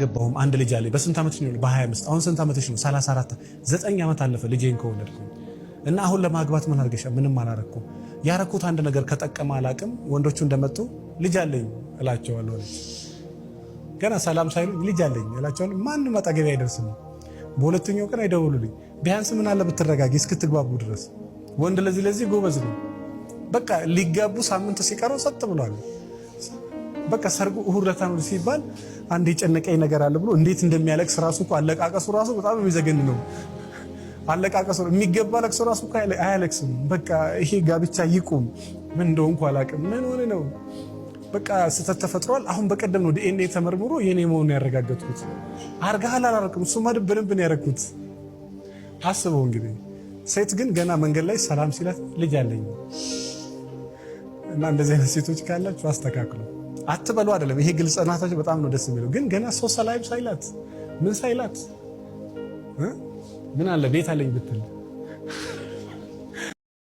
ገባሁም አንድ ልጅ አለኝ። በስንት ዓመትሽ ነው? በ25 አሁን ስንት ዓመትሽ ነው? 34 9 ዓመት አለፈ ልጄን ከወለድኩኝ እና አሁን ለማግባት ምን አድርገሻል? ምንም አላረኩም። ያረኩት አንድ ነገር ከጠቀመ አላቅም። ወንዶቹ እንደመጡ ልጅ አለኝ እላቸዋለሁ። ገና ሰላም ሳይሉኝ ልጅ አለኝ እላቸዋለሁ። ማንም አጠገቤ አይደርስም። በሁለተኛው ቀን አይደውሉልኝ። ቢያንስ ምን አለ ብትረጋጊ እስክትግባቡ ድረስ። ወንድ ለዚህ ጎበዝ ነው። በቃ ሊጋቡ ሳምንት ሲቀረው ሰጥ ብሏል። በቃ ሰርጉ እሁድ ዕለት ነው ሲባል አንድ የጨነቀኝ ነገር አለ ብሎ እንዴት እንደሚያለቅስ ራሱ እኮ አለቃቀሱ ራሱ በጣም የሚዘገን ነው። አለቃቀሱ የሚገባ ለቅሶ ራሱ እኮ አያለቅስም። በቃ ይሄ ጋብቻ ይቁም። ምን እንደሆንኩ አላውቅም። ምን ሆነ ነው በቃ ስህተት ተፈጥሯል። አሁን በቀደም ነው ዲኤንኤ ተመርምሮ የኔ መሆኑን ያረጋገጥኩት። አርጋሃል አላረክም? እሱማ በደንብ ነው ያረኩት። አስበው እንግዲህ ሴት ግን ገና መንገድ ላይ ሰላም ሲላት ልጅ አለኝ እና እንደዚህ አይነት ሴቶች ካላችሁ አስተካክሉ። አትበሉ አይደለም ይሄ ግልጽናታችሁ በጣም ነው ደስ የሚለው። ግን ገና ሰው ሰላም ሳይላት ምን ሳይላት ምን አለ ቤት አለኝ ብትል